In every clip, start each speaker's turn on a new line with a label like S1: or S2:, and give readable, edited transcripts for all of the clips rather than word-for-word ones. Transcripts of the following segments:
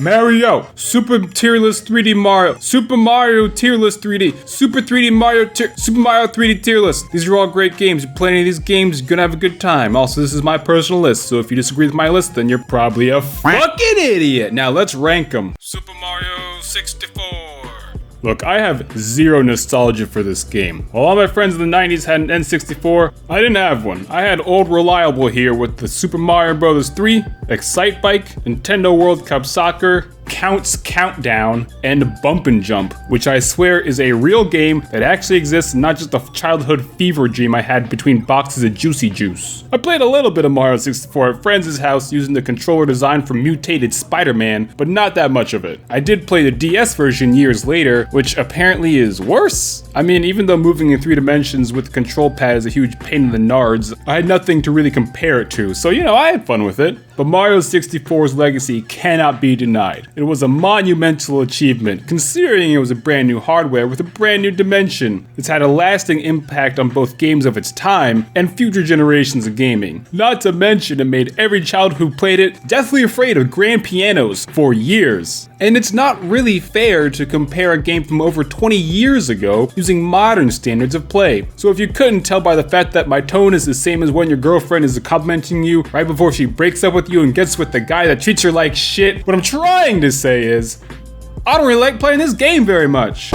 S1: Mario, Super Tier List 3D Mario, Super Mario Tier List 3D, Super 3D Mario, Super Mario 3D Tier List. These are all great games. You play any of these games, you're gonna have a good time. Also, this is my personal list, so if you disagree with my list, then you're probably a fucking idiot. Now let's rank them. Super Mario 64. Look, I have zero nostalgia for this game. While all my friends in the 90s had an N64, I didn't have one. I had old reliable here with the Super Mario Bros. 3, Excite Bike, Nintendo World Cup Soccer, Count's Countdown, and Bump and Jump, which I swear is a real game that actually exists and not just a childhood fever dream I had between boxes of Juicy Juice. I played a little bit of Mario 64 at friends' house using the controller designed from mutated Spider-Man, but not that much of it. I did play the DS version years later, which apparently is worse. I mean, even though moving in 3 dimensions with the control pad is a huge pain in the nards, I had nothing to really compare it to, so I had fun with it. But Mario 64's legacy cannot be denied. It was a monumental achievement, considering it was a brand new hardware with a brand new dimension. It's had a lasting impact on both games of its time and future generations of gaming. Not to mention, it made every child who played it deathly afraid of grand pianos for years. And it's not really fair to compare a game from over 20 years ago using modern standards of play. So if you couldn't tell by the fact that my tone is the same as when your girlfriend is complimenting you right before she breaks up with you and gets with the guy that treats her like shit, what I'm trying to say is, I don't really like playing this game very much.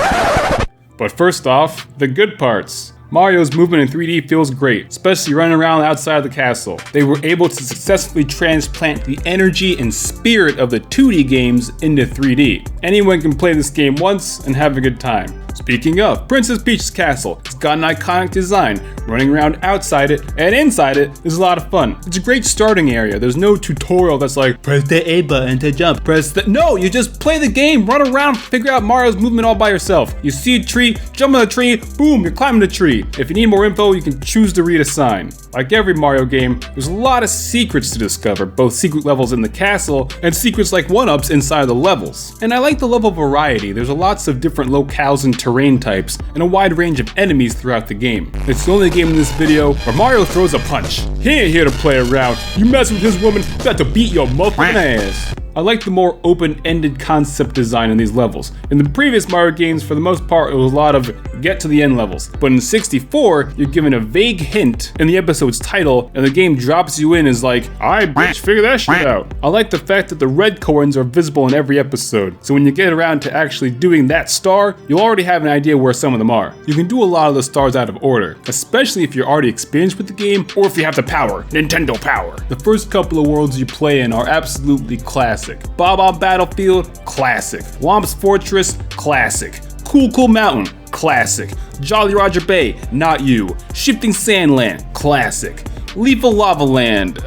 S1: But first off, the good parts. Mario's movement in 3D feels great, especially running around outside the castle. They were able to successfully transplant the energy and spirit of the 2D games into 3D. Anyone can play this game once and have a good time. Speaking of, Princess Peach's castle. It's got an iconic design. Running around outside it and inside it is a lot of fun. It's a great starting area. There's no tutorial that's like, press the A button to jump, No, you just play the game, run around, figure out Mario's movement all by yourself. You see a tree, jump on the tree, boom, you're climbing the tree. If you need more info, you can choose to read a sign. Like every Mario game, there's a lot of secrets to discover, both secret levels in the castle and secrets like 1-ups inside the levels. And I like the level variety. There's lots of different locales and terrain types, and a wide range of enemies throughout the game. It's the only game in this video where Mario throws a punch. He ain't here to play around. You mess with this woman, you got to beat your motherfucking ass. I like the more open-ended concept design in these levels. In the previous Mario games, for the most part, it was a lot of get to the end levels. But in 64, you're given a vague hint in the episode's title, and the game drops you in as like, alright bitch, figure that shit out. I like the fact that the red coins are visible in every episode, so when you get around to actually doing that star, you'll already have an idea where some of them are. You can do a lot of the stars out of order, especially if you're already experienced with the game, or if you have the power, Nintendo power. The first couple of worlds you play in are absolutely classic. Bob Battlefield, classic. Womp's Fortress, classic. Cool Mountain, classic. Jolly Roger Bay, not you. Shifting Sandland, classic. Lethal Lava Land,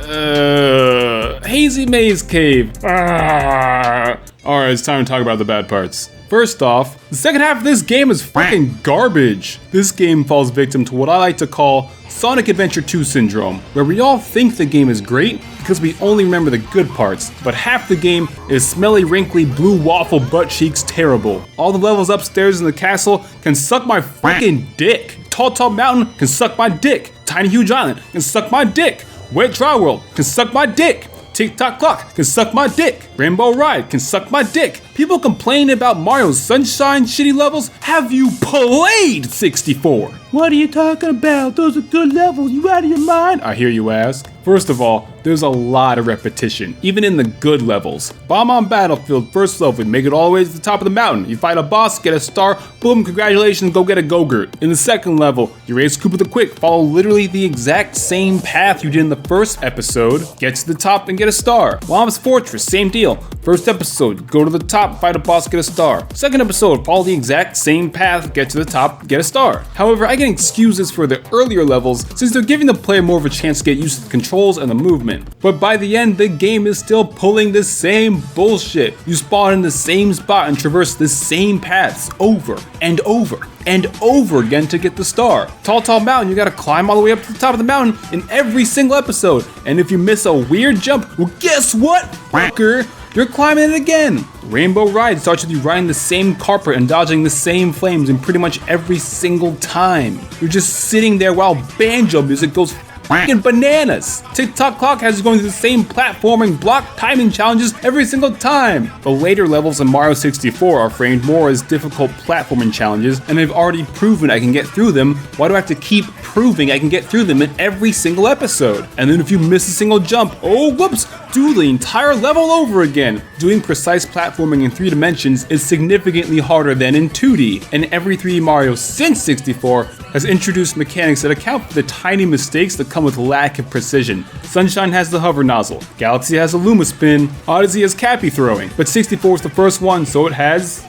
S1: Hazy Maze Cave, Alright, it's time to talk about the bad parts. First off, the second half of this game is fucking garbage. This game falls victim to what I like to call Sonic Adventure 2 syndrome, where we all think the game is great because we only remember the good parts, but half the game is smelly, wrinkly, blue waffle butt cheeks terrible. All the levels upstairs in the castle can suck my fucking dick. Tall Mountain can suck my dick. Tiny Huge Island can suck my dick. Wet Dry World can suck my dick. Tick-Tock Clock can suck my dick. Rainbow Ride can suck my dick. People complain about Mario's Sunshine shitty levels. Have you played 64? What are you talking about? Those are good levels. You out of your mind? I hear you ask. First of all, there's a lot of repetition, even in the good levels. Bomb on Battlefield, first level, you make it all the way to the top of the mountain. You fight a boss, get a star, boom, congratulations, go get a Go-Gurt. In the second level, you race Koopa the Quick, follow literally the exact same path you did in the first episode, get to the top and get a star. Womp's Fortress, same deal. First episode, go to the top, fight a boss, get a star. Second episode, follow the exact same path, get to the top, get a star. However, I can excuse this for the earlier levels since they're giving the player more of a chance to get used to the controls and the movement. But by the end, the game is still pulling the same bullshit. You spawn in the same spot and traverse the same paths over and over and over again to get the star. Tall Mountain, you gotta climb all the way up to the top of the mountain in every single episode. And if you miss a weird jump, well guess what, fucker? You're climbing it again. Rainbow Ride starts with you riding the same carpet and dodging the same flames in pretty much every single time. You're just sitting there while banjo music goes freaking bananas. TikTok Clock has you going through the same platforming block timing challenges every single time. The later levels in Mario 64 are framed more as difficult platforming challenges, and they've already proven I can get through them. Why do I have to keep proving I can get through them in every single episode? And then if you miss a single jump, oh whoops, do the entire level over again. Doing precise platforming in 3 dimensions is significantly harder than in 2D, and every 3D Mario since 64 has introduced mechanics that account for the tiny mistakes that come with lack of precision. Sunshine has the hover nozzle, Galaxy has a Luma spin, Odyssey has Cappy throwing, but 64 is the first one, so it has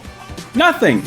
S1: nothing.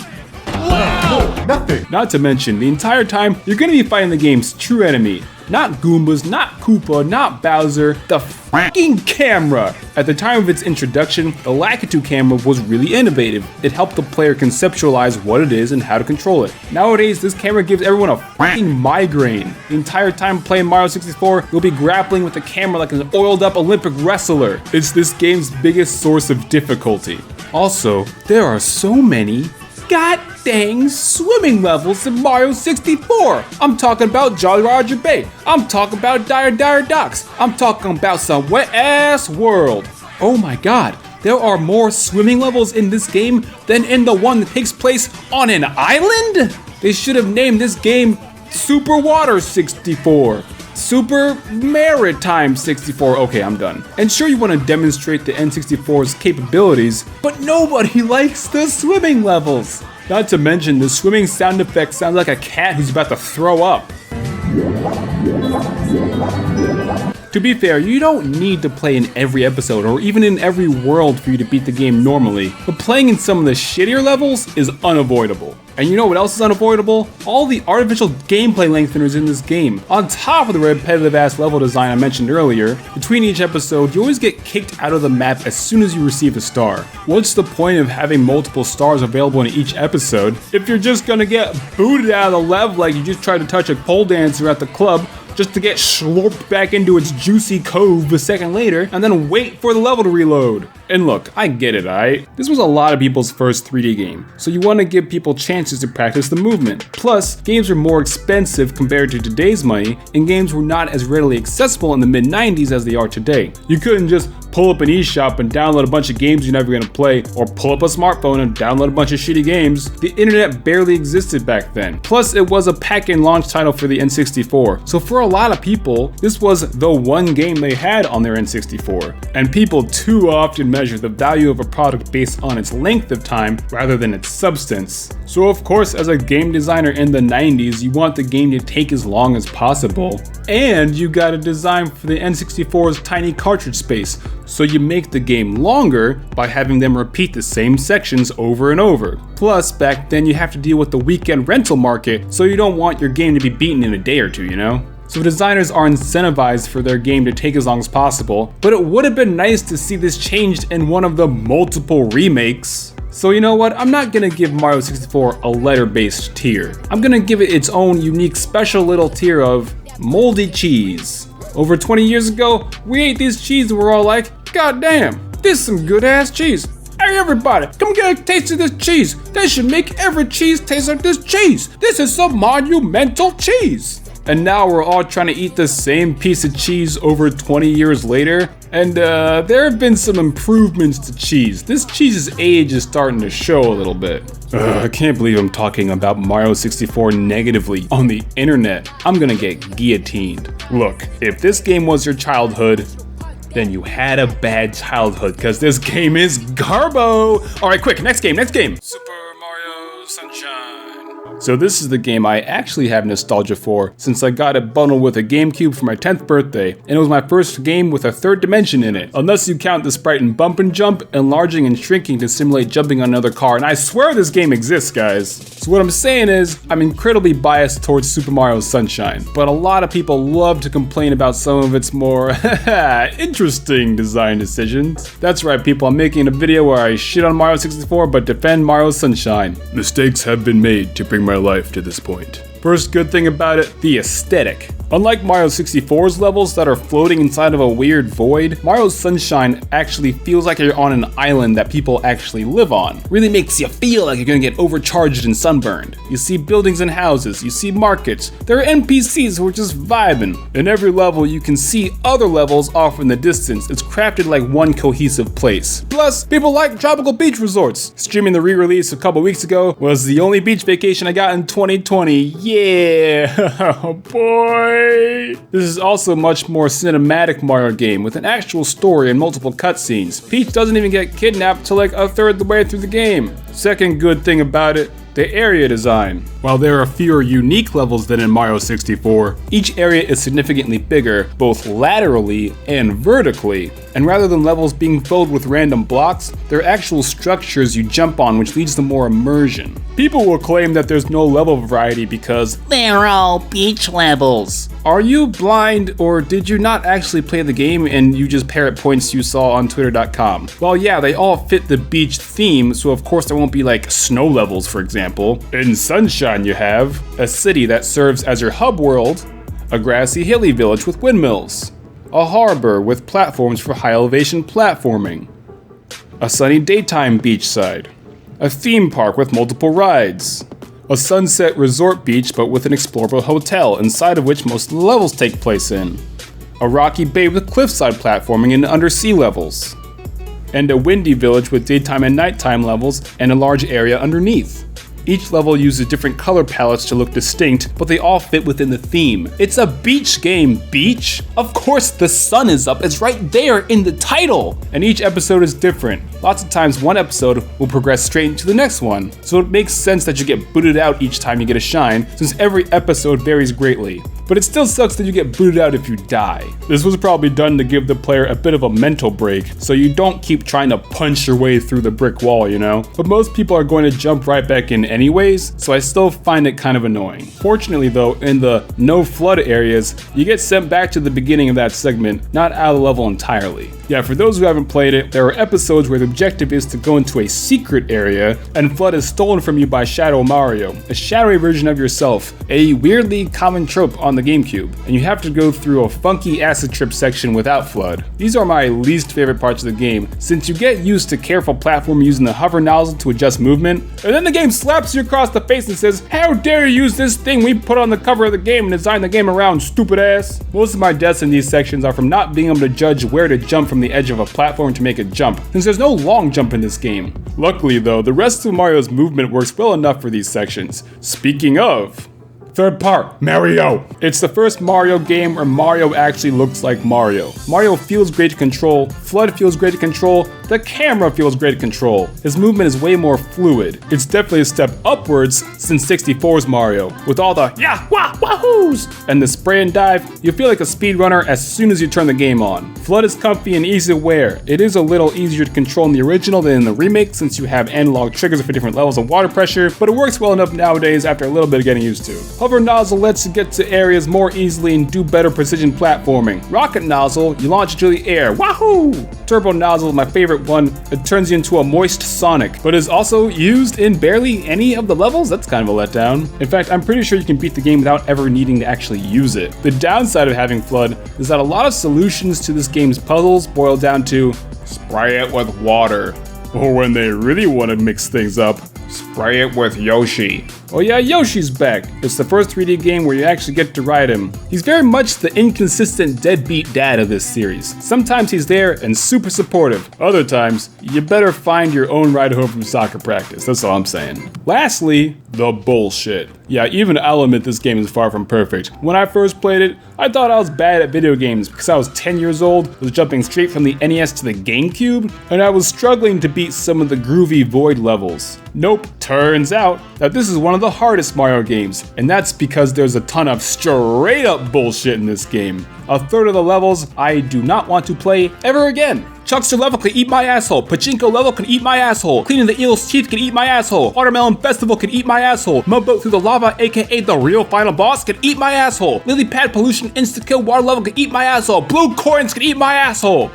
S2: Wow. Nothing.
S1: Not to mention, the entire time you're gonna be fighting the game's true enemy. Not Goombas, not Koopa, not Bowser, the fucking camera! At the time of its introduction, the Lakitu camera was really innovative. It helped the player conceptualize what it is and how to control it. Nowadays, this camera gives everyone a fucking migraine. The entire time playing Mario 64, you'll be grappling with the camera like an oiled up Olympic wrestler. It's this game's biggest source of difficulty. Also, there are so many god dang swimming levels in Mario 64. I'm talking about Jolly Roger Bay. I'm talking about Dire Docks. I'm talking about some wet ass world. Oh my god, there are more swimming levels in this game than in the one that takes place on an island? They should have named this game Super Water 64. Super Maritime 64. Okay, I'm done. And sure, you want to demonstrate the N64's capabilities, but nobody likes the swimming levels. Not to mention, the swimming sound effect sounds like a cat who's about to throw up. To be fair, you don't need to play in every episode or even in every world for you to beat the game normally, but playing in some of the shittier levels is unavoidable. And you know what else is unavoidable? All the artificial gameplay lengtheners in this game. On top of the repetitive ass level design I mentioned earlier, between each episode you always get kicked out of the map as soon as you receive a star. What's the point of having multiple stars available in each episode if you're just gonna get booted out of the level like you just tried to touch a pole dancer at the club just to get slurped back into its juicy cove a second later and then wait for the level to reload? And look, I get it, alright? This was a lot of people's first 3D game, so you want to give people chances to practice the movement. Plus, games were more expensive compared to today's money, and games were not as readily accessible in the mid-90s as they are today. You couldn't just pull up an eShop and download a bunch of games you're never gonna play, or pull up a smartphone and download a bunch of shitty games. The internet barely existed back then. Plus, it was a pack-in launch title for the N64, so for a lot of people, this was the one game they had on their N64. And people too often measure the value of a product based on its length of time rather than its substance. So of course, as a game designer in the 90s, you want the game to take as long as possible. And you gotta design for the N64's tiny cartridge space, so you make the game longer by having them repeat the same sections over and over. Plus, back then you have to deal with the weekend rental market, so you don't want your game to be beaten in a day or two, you know? So designers are incentivized for their game to take as long as possible, but it would have been nice to see this changed in one of the multiple remakes. So you know what, I'm not gonna give Mario 64 a letter-based tier. I'm gonna give it its own unique special little tier of moldy cheese. Over 20 years ago, we ate this cheese and we're all like, god damn, this is some good ass cheese. Hey everybody, come get a taste of this cheese. They should make every cheese taste like this cheese. This is some monumental cheese. And now we're all trying to eat the same piece of cheese over 20 years later. And there have been some improvements to cheese. This cheese's age is starting to show a little bit. I can't believe I'm talking about Mario 64 negatively on the internet. I'm gonna get guillotined. Look, if this game was your childhood, then you had a bad childhood, because this game is garbo! Alright, quick, next game. Super Mario Sunshine. So this is the game I actually have nostalgia for, since I got it bundled with a GameCube for my 10th birthday, and it was my first game with a third dimension in it. Unless you count the sprite in Bump and Jump, enlarging and shrinking to simulate jumping on another car, and I swear this game exists, guys. So what I'm saying is, I'm incredibly biased towards Super Mario Sunshine, but a lot of people love to complain about some of its more interesting design decisions. That's right people, I'm making a video where I shit on Mario 64 but defend Mario Sunshine. Mistakes have been made to bring my life to this point. First good thing about it, the aesthetic. Unlike Mario 64's levels that are floating inside of a weird void, Mario's Sunshine actually feels like you're on an island that people actually live on. Really makes you feel like you're gonna get overcharged and sunburned. You see buildings and houses, you see markets, there are NPCs who are just vibing. In every level you can see other levels off in the distance. It's crafted like one cohesive place. Plus, people like tropical beach resorts. Streaming the re-release a couple weeks ago was the only beach vacation I got in 2020. Yeah, oh boy. This is also a much more cinematic Mario game with an actual story and multiple cutscenes. Peach doesn't even get kidnapped till like a third the way through the game. Second good thing about it, the area design. While there are fewer unique levels than in Mario 64, each area is significantly bigger, both laterally and vertically. And rather than levels being filled with random blocks, they're actual structures you jump on, which leads to more immersion. People will claim that there's no level variety because
S3: they're all beach levels.
S1: Are you blind, or did you not actually play the game and you just parrot points you saw on twitter.com? Well, yeah, they all fit the beach theme, so of course there won't be like snow levels, for example. In Sunshine you have a city that serves as your hub world, a grassy hilly village with windmills, a harbor with platforms for high elevation platforming, a sunny daytime beachside, a theme park with multiple rides, a sunset resort beach but with an explorable hotel inside of which most of the levels take place in, a rocky bay with cliffside platforming and undersea levels, and a windy village with daytime and nighttime levels and a large area underneath. Each level uses different color palettes to look distinct, but they all fit within the theme. It's a beach game, beach! Of course the sun is up, it's right there in the title! And each episode is different. Lots of times one episode will progress straight into the next one, so it makes sense that you get booted out each time you get a shine, since every episode varies greatly. But it still sucks that you get booted out if you die. This was probably done to give the player a bit of a mental break, so you don't keep trying to punch your way through the brick wall, you know? But most people are going to jump right back in anyways, so I still find it kind of annoying. Fortunately though, in the no flood areas, you get sent back to the beginning of that segment, not out of the level entirely. Yeah, for those who haven't played it, there are episodes where the objective is to go into a secret area, and FLUDD is stolen from you by Shadow Mario, a shadowy version of yourself, a weirdly common trope on the GameCube, and you have to go through a funky acid trip section without FLUDD. These are my least favorite parts of the game, since you get used to careful platforming using the hover nozzle to adjust movement, and then the game slaps you across the face and says, "How dare you use this thing we put on the cover of the game and design the game around, stupid ass." Most of my deaths in these sections are from not being able to judge where to jump from the edge of a platform to make a jump, since there's no long jump in this game. Luckily though, the rest of Mario's movement works well enough for these sections. Speaking of, third part, Mario. It's the first Mario game where Mario actually looks like Mario. Mario feels great to control, FLUDD feels great to control, the camera feels great to control. His movement is way more fluid. It's definitely a step upwards since 64's Mario, with all the yeah, wah, wahoos, and the spray and dive. You feel like a speedrunner as soon as you turn the game on. FLUDD is comfy and easy to wear. It is a little easier to control in the original than in the remake since you have analog triggers for different levels of water pressure, but it works well enough nowadays after a little bit of getting used to. Hover nozzle lets you get to areas more easily and do better precision platforming. Rocket nozzle, you launch into the air, wahoo! Turbo nozzle is my favorite one. It turns you into a moist Sonic, but is also used in barely any of the levels. That's kind of a letdown. In fact, I'm pretty sure you can beat the game without ever needing to actually use it. The downside of having FLUDD is that a lot of solutions to this game's puzzles boil down to spray it with water. Or when they really want to mix things up, spray it with Yoshi. Oh yeah, Yoshi's back. It's the first 3D game where you actually get to ride him. He's very much the inconsistent deadbeat dad of this series. Sometimes he's there and super supportive. Other times, you better find your own ride home from soccer practice. That's all I'm saying. Lastly, the bullshit. Yeah, even I'll admit this game is far from perfect. When I first played it, I thought I was bad at video games because I was 10 years old, was jumping straight from the NES to the GameCube, and I was struggling to beat some of the groovy Void levels. Nope, turns out that this is one of the hardest Mario games, and that's because there's a ton of straight up bullshit in this game. A third of the levels I do not want to play ever again. Chuckster level can eat my asshole. Pachinko level can eat my asshole. Cleaning the eel's teeth can eat my asshole. Watermelon festival can eat my asshole. Mud boat through the lava, aka the real final boss, can eat my asshole. Lily pad pollution insta-kill water level can eat my asshole. Blue coins can eat my asshole.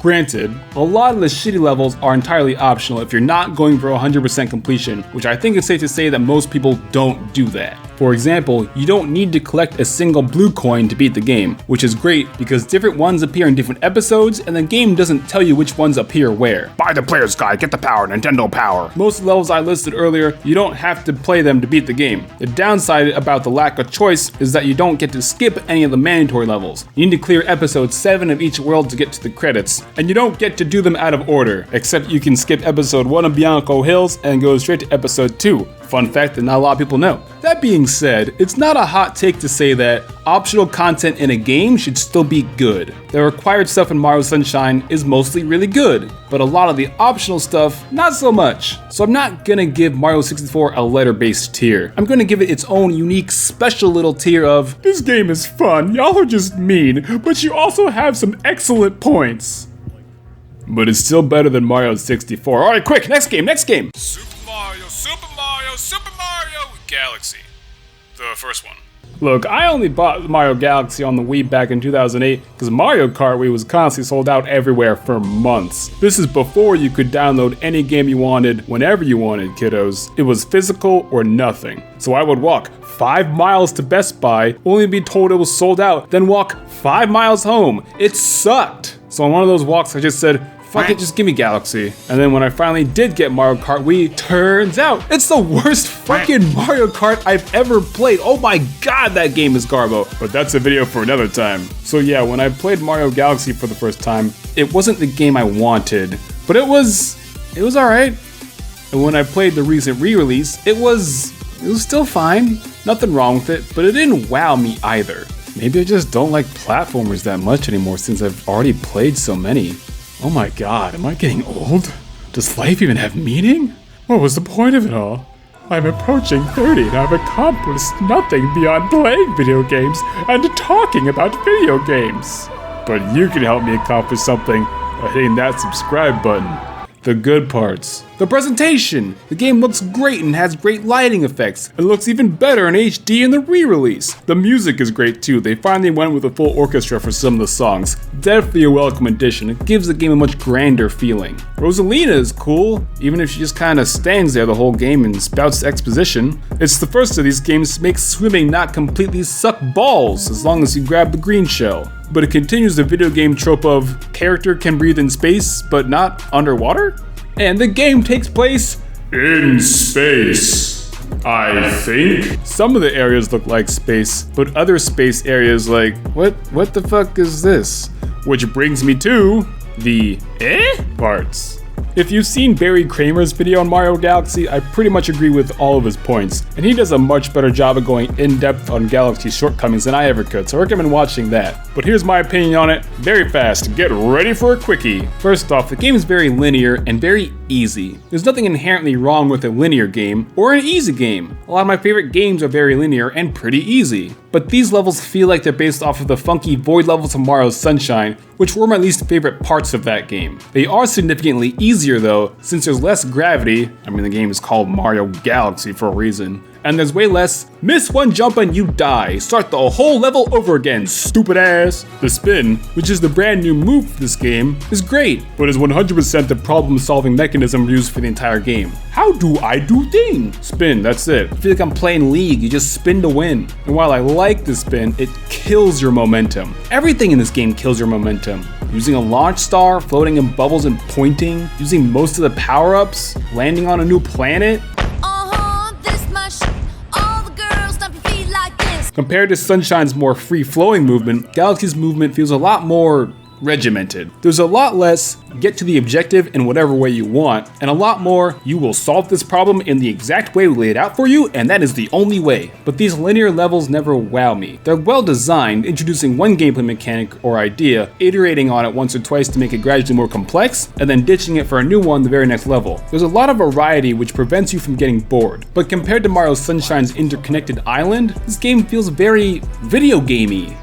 S1: Granted, a lot of the shitty levels are entirely optional if you're not going for 100% completion, which I think it's safe to say that most people don't do that. For example, you don't need to collect a single blue coin to beat the game, which is great because different ones appear in different episodes and the game doesn't tell you which ones appear where.
S4: Buy the player's guide, get the power, Nintendo power.
S1: Most levels I listed earlier, you don't have to play them to beat the game. The downside about the lack of choice is that you don't get to skip any of the mandatory levels. You need to clear episode 7 of each world to get to the credits, and you don't get to do them out of order, except you can skip episode 1 of Bianco Hills and go straight to episode 2. Fun fact that not a lot of people know. That being said, it's not a hot take to say that optional content in a game should still be good. The required stuff in Mario Sunshine is mostly really good, but a lot of the optional stuff, not so much. So I'm not gonna give Mario 64 a letter-based tier. I'm gonna give it its own unique, special little tier of, this game is fun, y'all are just mean, but you also have some excellent points. But it's still better than Mario 64. Alright, quick, next game. Super Mario Galaxy. The first one. Look, I only bought Mario Galaxy on the Wii back in 2008 because Mario Kart Wii was constantly sold out everywhere for months. This is before you could download any game you wanted whenever you wanted, kiddos. It was physical or nothing. So I would walk 5 miles to Best Buy, only to be told it was sold out, then walk 5 miles home. It sucked. So on one of those walks I just said, fuck it, just give me Galaxy. And then when I finally did get Mario Kart Wii, turns out it's the worst fucking Mario Kart I've ever played. Oh my god, that game is garbo. But that's a video for another time. So yeah, when I played Mario Galaxy for the first time, it wasn't the game I wanted, but it was alright. And when I played the recent re-release, it was still fine. Nothing wrong with it, but it didn't wow me either. Maybe I just don't like platformers that much anymore since I've already played so many. Oh my god, am I getting old? Does life even have meaning? What was the point of it all? I'm approaching 30 and I've accomplished nothing beyond playing video games and talking about video games. But you can help me accomplish something by hitting that subscribe button. The good parts. The presentation! The game looks great and has great lighting effects. It looks even better in HD in the re-release. The music is great too. They finally went with a full orchestra for some of the songs. Definitely a welcome addition. It gives the game a much grander feeling. Rosalina is cool, even if she just kinda stands there the whole game and spouts exposition. It's the first of these games to make swimming not completely suck balls as long as you grab the green shell. But it continues the video game trope of character can breathe in space, but not underwater? And the game takes place in space, I think. Some of the areas look like space, but other space areas like, what the fuck is this? Which brings me to the parts. If you've seen Barry Kramer's video on Mario Galaxy, I pretty much agree with all of his points, and he does a much better job of going in-depth on Galaxy's shortcomings than I ever could, so I recommend watching that. But here's my opinion on it, very fast, get ready for a quickie. First off, the game is very linear and very easy. There's nothing inherently wrong with a linear game or an easy game. A lot of my favorite games are very linear and pretty easy. But these levels feel like they're based off of the funky void levels of Mario Sunshine, which were my least favorite parts of that game. They are significantly easier though, since there's less gravity. I mean, the game is called Mario Galaxy for a reason. And there's way less, miss one jump and you die. Start the whole level over again, stupid ass. The spin, which is the brand new move for this game, is great, but is 100% the problem solving mechanism used for the entire game. How do I do things? Spin, that's it. I feel like I'm playing League, you just spin to win. And while I like the spin, it kills your momentum. Everything in this game kills your momentum. Using a launch star, floating in bubbles and pointing, using most of the power-ups, landing on a new planet. Compared to Sunshine's more free-flowing movement, Galaxy's movement feels a lot more regimented. There's a lot less get to the objective in whatever way you want, and a lot more you will solve this problem in the exact way we laid it out for you, and that is the only way. But these linear levels never wow me. They're well designed, introducing one gameplay mechanic or idea, iterating on it once or twice to make it gradually more complex, and then ditching it for a new one the very next level. There's a lot of variety which prevents you from getting bored. But compared to Mario Sunshine's interconnected island, this game feels very video gamey.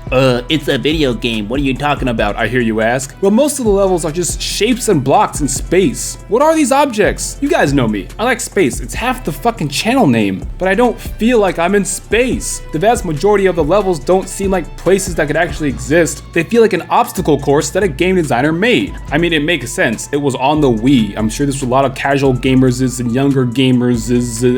S3: It's a video game. What are you talking about?
S1: I hear you ask? Well, most of the levels are just shapes and blocks in space. What are these objects? You guys know me. I like space. It's half the fucking channel name, but I don't feel like I'm in space. The vast majority of the levels don't seem like places that could actually exist. They feel like an obstacle course that a game designer made. I mean, it makes sense. It was on the Wii. I'm sure there's a lot of casual gamers and younger gamers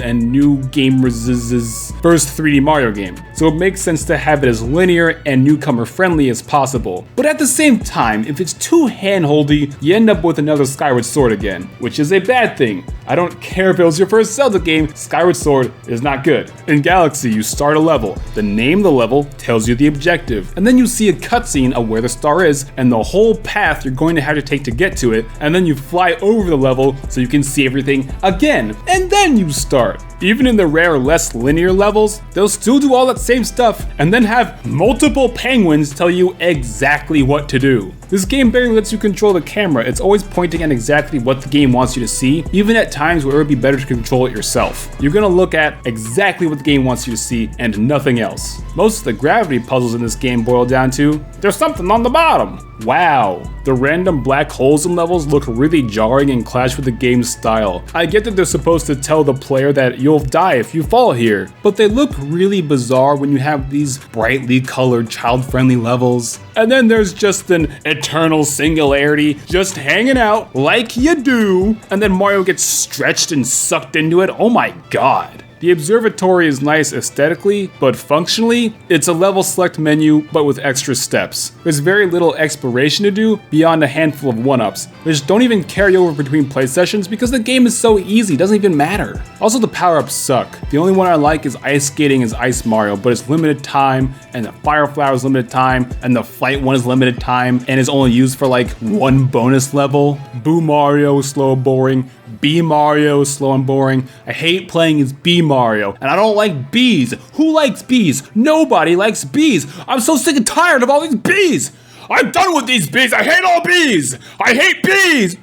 S1: and new gamers' first 3D Mario game. So it makes sense to have it as linear and newcomer friendly as possible. But at the same time, if it's too handholdy, you end up with another Skyward Sword again, which is a bad thing. I don't care if it was your first Zelda game, Skyward Sword is not good. In Galaxy, you start a level. The name of the level tells you the objective, and then you see a cutscene of where the star is and the whole path you're going to have to take to get to it, and then you fly over the level so you can see everything again, and then you start. Even in the rare, less linear levels, they'll still do all that same stuff and then have multiple penguins tell you exactly what to do. This game barely lets you control the camera. It's always pointing at exactly what the game wants you to see, even at times where it would be better to control it yourself. You're gonna look at exactly what the game wants you to see and nothing else. Most of the gravity puzzles in this game boil down to, there's something on the bottom. Wow. The random black holes in levels look really jarring and clash with the game's style. I get that they're supposed to tell the player that you'll die if you fall here, but they look really bizarre when you have these brightly colored, child-friendly levels. And then there's just an eternal singularity just hanging out like you do, and then Mario gets stretched and sucked into it. Oh my god. The observatory is nice aesthetically, but functionally, it's a level select menu, but with extra steps. There's very little exploration to do beyond a handful of one-ups, which don't even carry over between play sessions because the game is so easy, it doesn't even matter. Also, the power-ups suck. The only one I like is ice skating as Ice Mario, but it's limited time, and the fire flower is limited time, and the flight one is limited time, and is only used for like one bonus level. Boo Mario is slow and boring. B Mario is slow and boring. I hate playing as B Mario, and I don't like bees. Who likes bees? Nobody likes bees. I'm so sick and tired of all these bees. I'm done with these bees. I hate all bees. I hate bees.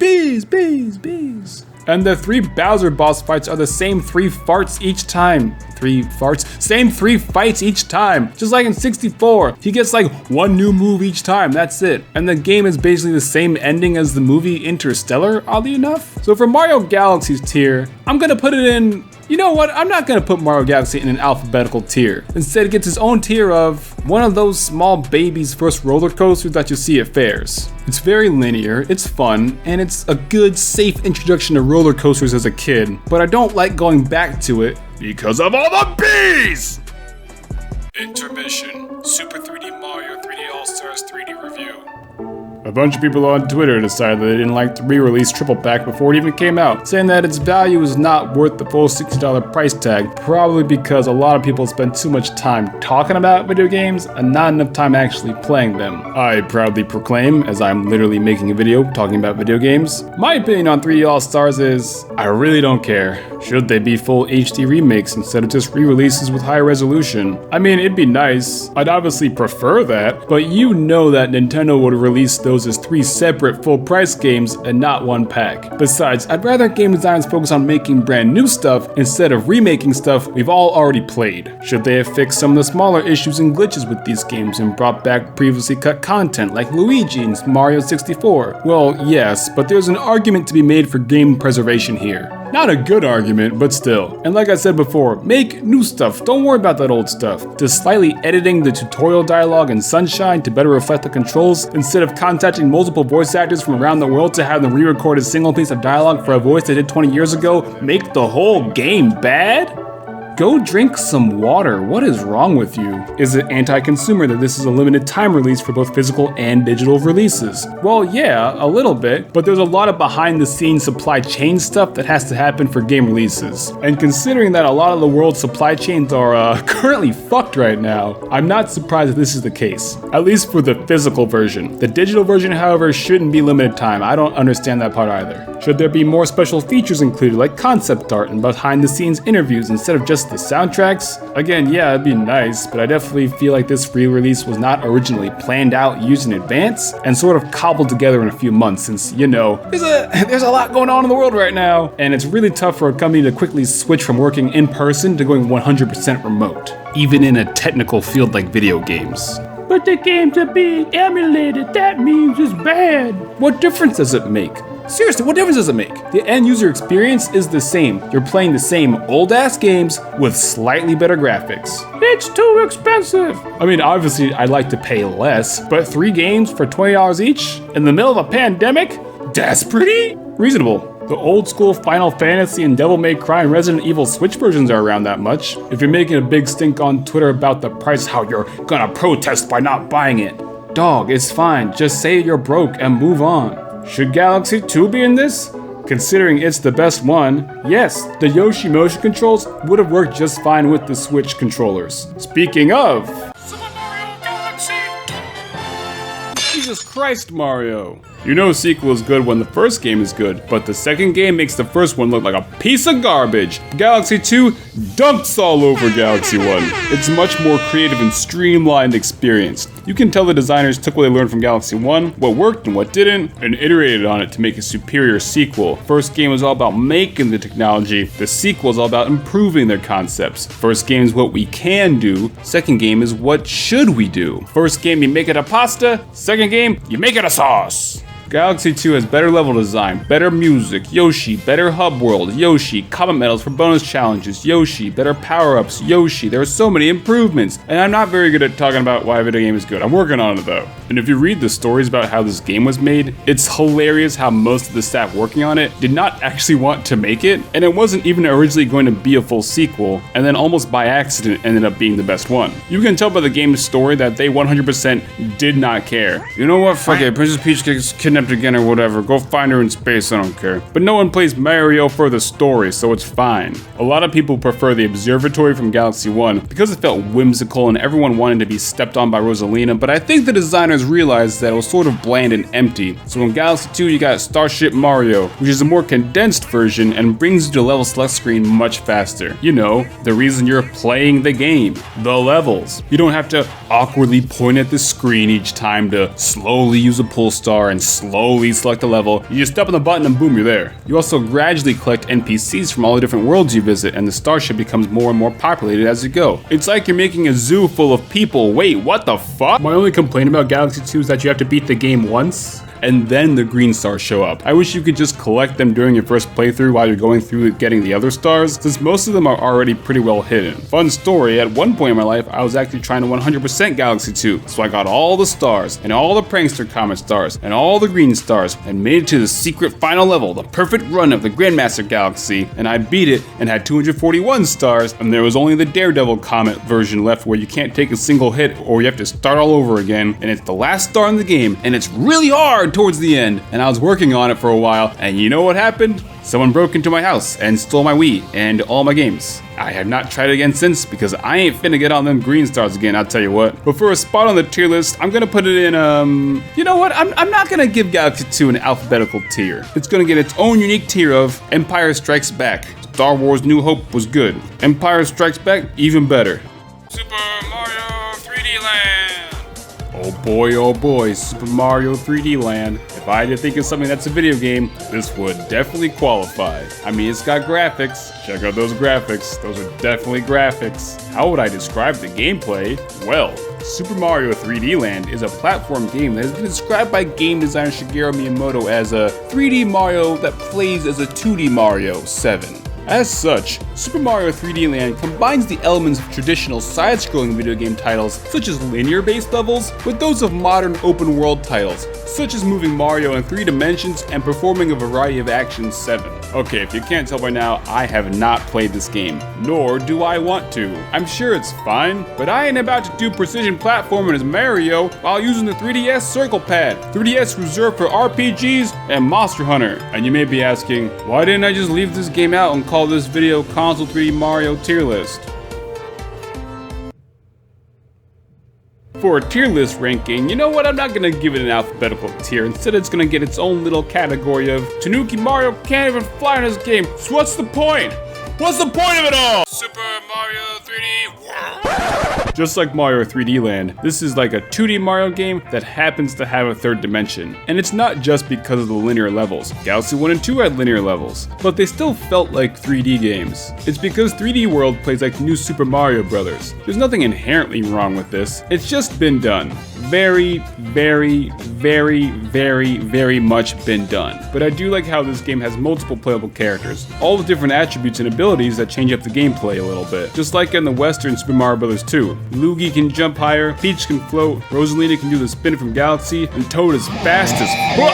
S1: Bees. And the 3 Bowser boss fights are the same 3 farts each time. Same 3 fights each time. Just like in 64. He gets like 1 new move each time, that's it. And the game is basically the same ending as the movie Interstellar, oddly enough. So for Mario Galaxy's tier, I'm gonna put it in, you know what, I'm not gonna put Mario Galaxy in an alphabetical tier. Instead, it gets its own tier of one of those small baby's first roller coasters that you see at fairs. It's very linear, it's fun, and it's a good, safe introduction to roller coasters as a kid, but I don't like going back to it because of all the bees! Intermission, Super 3D Mario 3D AllStars 3D Review. A bunch of people on Twitter decided that they didn't like the re-release triple pack before it even came out, saying that its value is not worth the full $60 price tag, probably because a lot of people spend too much time talking about video games and not enough time actually playing them. I proudly proclaim, as I'm literally making a video talking about video games, my opinion on 3D All-Stars is, I really don't care. Should they be full HD remakes instead of just re-releases with high resolution? I mean, it'd be nice. I'd obviously prefer that, but you know that Nintendo would release those as 3 separate full-price games and not 1 pack. Besides, I'd rather game designers focus on making brand new stuff instead of remaking stuff we've all already played. Should they have fixed some of the smaller issues and glitches with these games and brought back previously cut content like Luigi and Mario 64? Well, yes, but there's an argument to be made for game preservation here. Not a good argument, but still. And like I said before, make new stuff, don't worry about that old stuff. Just slightly editing the tutorial dialogue in Sunshine to better reflect the controls, instead of contacting multiple voice actors from around the world to have them re-record a single piece of dialogue for a voice they did 20 years ago, make the whole game bad? Go drink some water. What is wrong with you? Is it anti-consumer that this is a limited time release for both physical and digital releases? Well, yeah, a little bit, but there's a lot of behind-the-scenes supply chain stuff that has to happen for game releases. And considering that a lot of the world's supply chains are currently fucked right now, I'm not surprised that this is the case. At least for the physical version. The digital version, however, shouldn't be limited time. I don't understand that part either. Should there be more special features included, like concept art and behind-the-scenes interviews instead of just the soundtracks? Again, yeah, it'd be nice, but I definitely feel like this re-release was not originally planned out years in advance and sort of cobbled together in a few months since, you know, there's a lot going on in the world right now, and it's really tough for a company to quickly switch from working in person to going 100% remote, even in a technical field like video games. but the games are being emulated. That means it's bad. What difference does it make? Seriously, what difference does it make? The end user experience is the same. You're playing the same old ass games with slightly better graphics. It's too expensive. I mean, obviously I'd like to pay less, but 3 games for $20 each in the middle of a pandemic? That's pretty reasonable. The old school Final Fantasy and Devil May Cry and Resident Evil Switch versions are around that much. If you're making a big stink on Twitter about the price, how you're gonna protest by not buying it. Dog, it's fine. Just say you're broke and move on. Should Galaxy 2 be in this? Considering it's the best one, yes, the Yoshi motion controls would have worked just fine with the Switch controllers. Speaking of, Super Mario Galaxy 2! Jesus Christ, Mario. You know a sequel is good when the first game is good, but the second game makes the first one look like a piece of garbage. Galaxy 2 dunks all over Galaxy 1. It's a much more creative and streamlined experience. You can tell the designers took what they learned from Galaxy 1, what worked and what didn't, and iterated on it to make a superior sequel. First game was all about making the technology, the sequel is all about improving their concepts. First game is what we can do, second game is what should we do. First game you make it a pasta, second game you make it a sauce. Galaxy 2 has better level design, better music, Yoshi, better hub world, Yoshi, comment medals for bonus challenges, Yoshi, better power-ups, Yoshi. There are so many improvements, and I'm not very good at talking about why a video game is good. I'm working on it though. And if you read the stories about how this game was made, it's hilarious how most of the staff working on it did not actually want to make it, and it wasn't even originally going to be a full sequel, and then almost by accident ended up being the best one. You can tell by the game's story that they 100% did not care. You know what, fuck it, Princess Peach gets kidnapped again or whatever, go find her in space, I don't care. But no one plays Mario for the story, so it's fine. A lot of people prefer the observatory from Galaxy 1 because it felt whimsical and everyone wanted to be stepped on by Rosalina, but I think the designers realized that it was sort of bland and empty. So in Galaxy 2 you got Starship Mario, which is a more condensed version and brings you to the level select screen much faster. You know, the reason you're playing the game, the levels. You don't have to awkwardly point at the screen each time to slowly use a pull star and slowly select a level. You just step on the button and boom, you're there. You also gradually collect NPCs from all the different worlds you visit, and the starship becomes more and more populated as you go. It's like you're making a zoo full of people. Wait, what the fuck? My only complaint about Galaxy 2 is that you have to beat the game once, and then the green stars show up. I wish you could just collect them during your first playthrough while you're going through getting the other stars, since most of them are already pretty well hidden. Fun story, at one point in my life, I was actually trying to 100% Galaxy 2, so I got all the stars, and all the prankster comet stars, and all the green stars, and made it to the secret final level, the perfect run of the Grandmaster Galaxy, and I beat it and had 241 stars, and there was only the Daredevil comet version left where you can't take a single hit or you have to start all over again, and it's the last star in the game, and it's really hard towards the end, and I was working on it for a while, and you know what happened? Someone broke into my house and stole my Wii and all my games. I have not tried it again since because I ain't finna get on them green stars again, I'll tell you what. But for a spot on the tier list, I'm gonna put it in, you know what? I'm not gonna give Galaxy 2 an alphabetical tier. It's gonna get its own unique tier of Empire Strikes Back. Star Wars New Hope was good. Empire Strikes Back, even better. Super Mario 3D Land. Oh boy, Super Mario 3D Land. If I had to think of something that's a video game, this would definitely qualify. I mean, it's got graphics. Check out those graphics. Those are definitely graphics. How would I describe the gameplay? Well, Super Mario 3D Land is a platform game that has been described by game designer Shigeru Miyamoto as a 3D Mario that plays as a 2D Mario 7. As such, Super Mario 3D Land combines the elements of traditional side-scrolling video game titles, such as linear-based levels, with those of modern open-world titles, such as moving Mario in 3 dimensions and performing a variety of actions 7. Okay, if you can't tell by now, I have not played this game, nor do I want to. I'm sure it's fine, but I ain't about to do precision platforming as Mario while using the 3DS Circle Pad. 3DS reserved for RPGs and Monster Hunter. And you may be asking, why didn't I just leave this game out and call this video Console 3D Mario Tier List? For a tier list ranking, you know what, I'm not gonna give it an alphabetical tier. Instead, it's gonna get its own little category of Tanuki Mario can't even fly in this game, so what's the point? What's the point of it all? Super Mario 3D World. Just like Mario 3D Land, this is like a 2D Mario game that happens to have a third dimension. And it's not just because of the linear levels. Galaxy 1 and 2 had linear levels, but they still felt like 3D games. It's because 3D World plays like New Super Mario Bros. There's nothing inherently wrong with this. It's just been done. Very, very, very, very, very much been done. But I do like how this game has multiple playable characters, all with different attributes and abilities that change up the gameplay a little bit. Just like in the Western Super Mario Bros. 2. Luigi can jump higher, Peach can float, Rosalina can do the spin from Galaxy, and Toad is fast as fuck.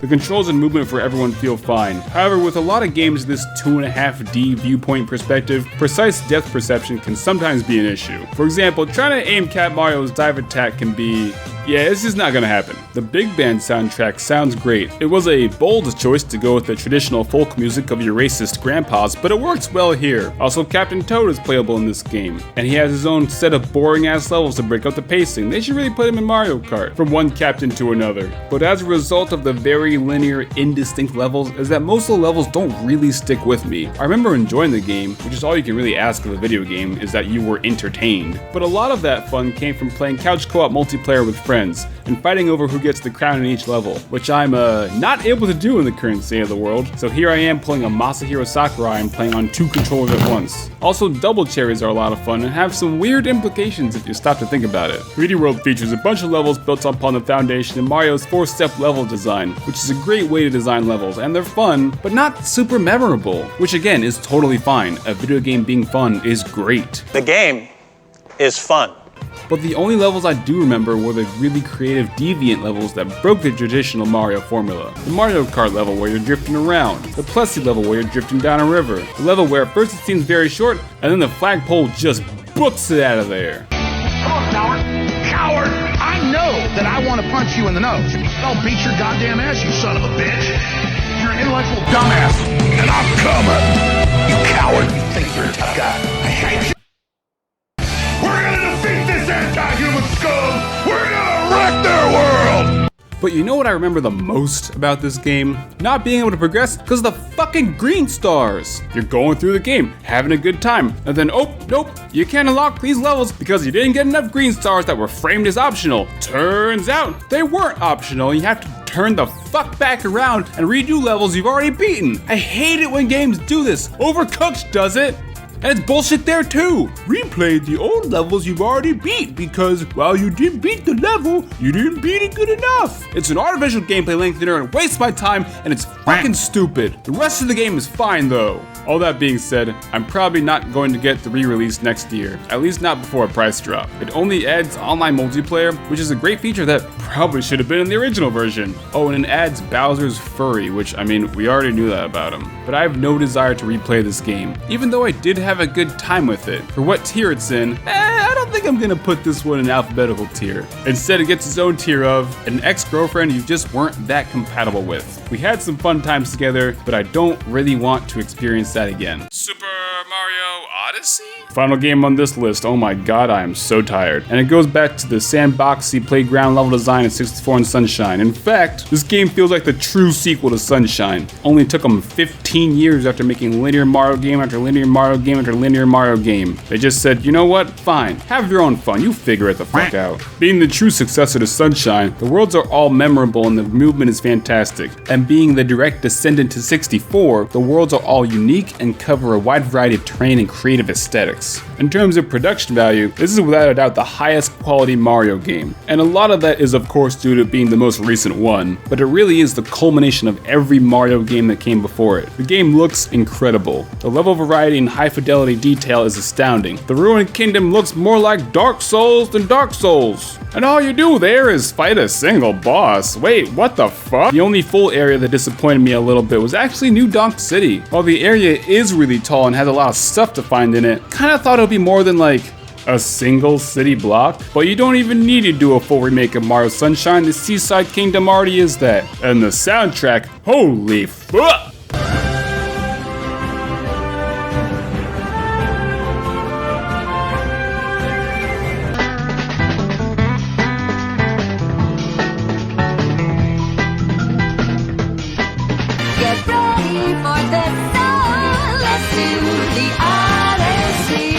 S1: The controls and movement for everyone feel fine. However, with a lot of games this 2.5D viewpoint perspective, precise depth perception can sometimes be an issue. For example, trying to aim Cat Mario's dive attack can be... yeah, it's just not gonna happen. The Big Band soundtrack sounds great. It was a bold choice to go with the traditional folk music of your racist grandpas, but it works well here. Also, Captain Toad is playable in this game, and he has his own set of boring ass levels to break up the pacing. They should really put him in Mario Kart, from one captain to another. But as a result of the very linear, indistinct levels, is that most of the levels don't really stick with me. I remember enjoying the game, which is all you can really ask of a video game, is that you were entertained. But a lot of that fun came from playing couch co-op multiplayer with friends, and fighting over who gets the crown in each level, which I'm not able to do in the current state of the world. So here I am pulling a Masahiro Sakurai and playing on 2 controllers at once. Also, double cherries are a lot of fun and have some weird implications if you stop to think about it. 3D World features a bunch of levels built upon the foundation of Mario's 4-step level design, which is a great way to design levels, and they're fun, but not super memorable, which again is totally fine. A video game being fun is great.
S5: The game is fun.
S1: But the only levels I do remember were the really creative deviant levels that broke the traditional Mario formula. The Mario Kart level where you're drifting around, the Plessie level where you're drifting down a river, the level where at first it seems very short, and then the flagpole just books it out of there.
S6: Come on, coward! Coward! I know that I want to punch you in the nose. I'll beat your goddamn ass, you son of a bitch! You're an intellectual dumbass, and I'm coming! You coward! You think you're a tough guy. I hate you! We're gonna defeat this anti-human scum! We're gonna wreck their world!
S1: But you know what I remember the most about this game? Not being able to progress because of the fucking green stars. You're going through the game, having a good time, and then oh, nope, you can't unlock these levels because you didn't get enough green stars that were framed as optional. Turns out they weren't optional. You have to turn the fuck back around and redo levels you've already beaten. I hate it when games do this. Overcooked does it. And it's bullshit there too. Replay the old levels you've already beat because while you did beat the level, you didn't beat it good enough. It's an artificial gameplay lengthener and wastes my time, and it's fucking stupid. The rest of the game is fine though. All that being said, I'm probably not going to get the re-release next year, at least not before a price drop. It only adds online multiplayer, which is a great feature that probably should have been in the original version. Oh, and it adds Bowser's Furry, which I mean, we already knew that about him. But I have no desire to replay this game, even though I did have a good time with it. For what tier it's in, I don't think I'm gonna put this one in alphabetical tier. Instead, it gets its own tier of an ex-girlfriend you just weren't that compatible with. We had some fun times together, but I don't really want to experience that again. Super Mario Odyssey? Final game on this list. Oh my god, I am so tired. And it goes back to the sandboxy playground level design of 64 and Sunshine. In fact, this game feels like the true sequel to Sunshine. Only took them 15 years after making linear Mario game after linear Mario game after linear Mario game. They just said, you know what? Fine. Have your own fun. You figure it the fuck out. Being the true successor to Sunshine, the worlds are all memorable and the movement is fantastic. And being the direct descendant to 64, the worlds are all unique and cover a wide variety of terrain and creative aesthetics. In terms of production value, this is without a doubt the highest quality Mario game. And a lot of that is of course due to being the most recent one, but it really is the culmination of every Mario game that came before it. The game looks incredible. The level variety and high fidelity detail is astounding. The Ruined Kingdom looks more like Dark Souls than Dark Souls. And all you do there is fight a single boss. Wait, what the fuck? The only full area that disappointed me a little bit was actually New Donk City. While the area is really tall and has a lot of stuff to find in it, kinda thought it would be more than like a single city block. But you don't even need to do a full remake of Mario Sunshine. The Seaside Kingdom already is that. And the soundtrack, holy fuck!
S7: the Odyssey.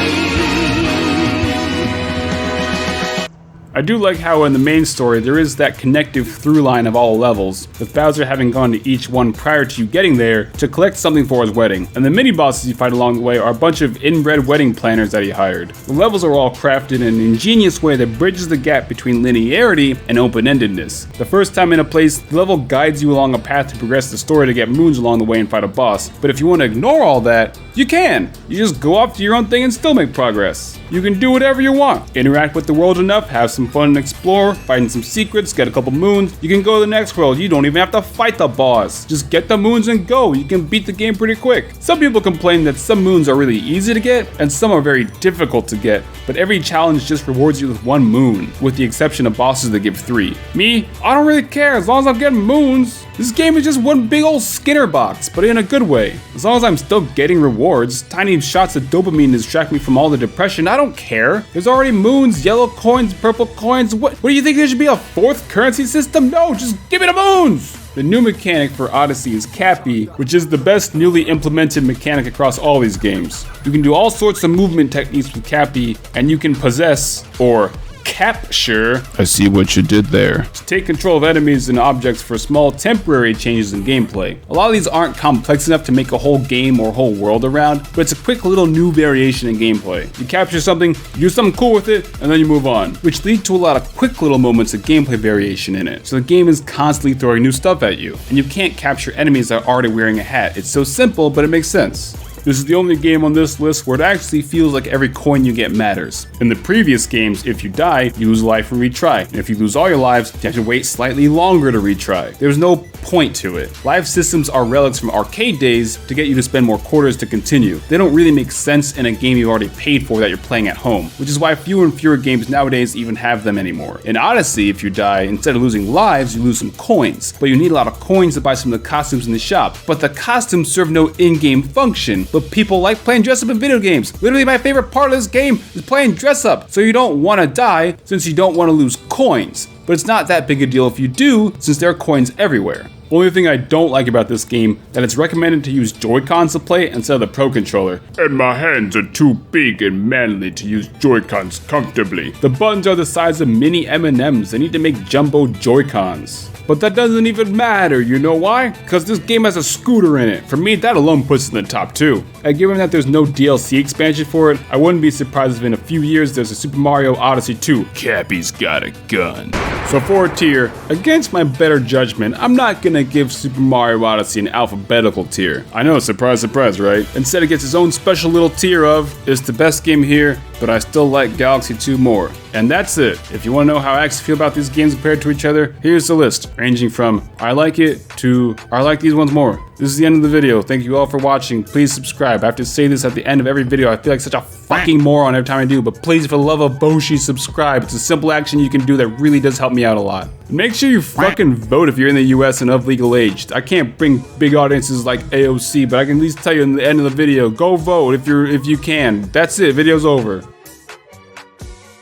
S1: I do like how in the main story there is that connective through line of all levels, with Bowser having gone to each one prior to you getting there to collect something for his wedding. And the mini bosses you fight along the way are a bunch of inbred wedding planners that he hired. The levels are all crafted in an ingenious way that bridges the gap between linearity and open-endedness. The first time in a place, the level guides you along a path to progress the story to get moons along the way and fight a boss. But if you want to ignore all that, you can. You just go off to your own thing and still make progress. You can do whatever you want. Interact with the world enough, have some fun and explore, find some secrets, get a couple moons. You can go to the next world. You don't even have to fight the boss. Just get the moons and go. You can beat the game pretty quick. Some people complain that some moons are really easy to get and some are very difficult to get, but every challenge just rewards you with 1 moon, with the exception of bosses that give 3. Me, I don't really care as long as I'm getting moons. This game is just one big old Skinner box, but in a good way. As long as I'm still getting rewards, tiny shots of dopamine to distract me from all the depression, I don't care. There's already moons, yellow coins, purple coins. What do you think there should be a 4th currency system? No, just give me the moons! The new mechanic for Odyssey is Cappy, which is the best newly implemented mechanic across all these games. You can do all sorts of movement techniques with Cappy, and you can possess, or capture,
S4: I see what you did there.
S1: to take control of enemies and objects for small temporary changes in gameplay. A lot of these aren't complex enough to make a whole game or whole world around, but it's a quick little new variation in gameplay. You capture something, you do something cool with it, and then you move on, which lead to a lot of quick little moments of gameplay variation in it. So the game is constantly throwing new stuff at you, and you can't capture enemies that are already wearing a hat. It's so simple, but it makes sense. This is the only game on this list where it actually feels like every coin you get matters. In the previous games, if you die, you lose life and retry. And if you lose all your lives, you have to wait slightly longer to retry. There's no point to it. Life systems are relics from arcade days to get you to spend more quarters to continue. They don't really make sense in a game you've already paid for that you're playing at home, which is why fewer and fewer games nowadays even have them anymore. In Odyssey, if you die, instead of losing lives, you lose some coins. But you need a lot of coins to buy some of the costumes in the shop. But the costumes serve no in-game function. But people like playing dress up in video games. Literally my favorite part of this game is playing dress up. So you don't want to die since you don't want to lose coins. But it's not that big a deal if you do, since there are coins everywhere. Only thing I don't like about this game, that it's recommended to use Joy-Cons to play instead of the Pro Controller.
S4: And my hands are too big and manly to use Joy-Cons comfortably.
S1: The buttons are the size of mini M&Ms. They need to make jumbo Joy-Cons. But that doesn't even matter, you know why? Because this game has a scooter in it. For me, that alone puts it in the top 2. And given that there's no DLC expansion for it, I wouldn't be surprised if in a few years there's a Super Mario Odyssey 2.
S4: Cappy's got a gun.
S1: So for a tier, against my better judgment, I'm not gonna give Super Mario Odyssey an alphabetical tier. I know, surprise, surprise, right? Instead it gets its own special little tier of, it's the best game here, but I still like Galaxy 2 more. And that's it. If you want to know how I actually feel about these games compared to each other, here's the list, ranging from I like it to I like these ones more. This is the end of the video. Thank you all for watching. Please subscribe. I have to say this at the end of every video. I feel like such a fucking moron every time I do, but please, for the love of Boshi, subscribe. It's a simple action you can do that really does help me out a lot. Make sure you fucking vote if you're in the US and of legal age. I can't bring big audiences like AOC, but I can at least tell you in the end of the video, go vote if you can. That's it. Video's over.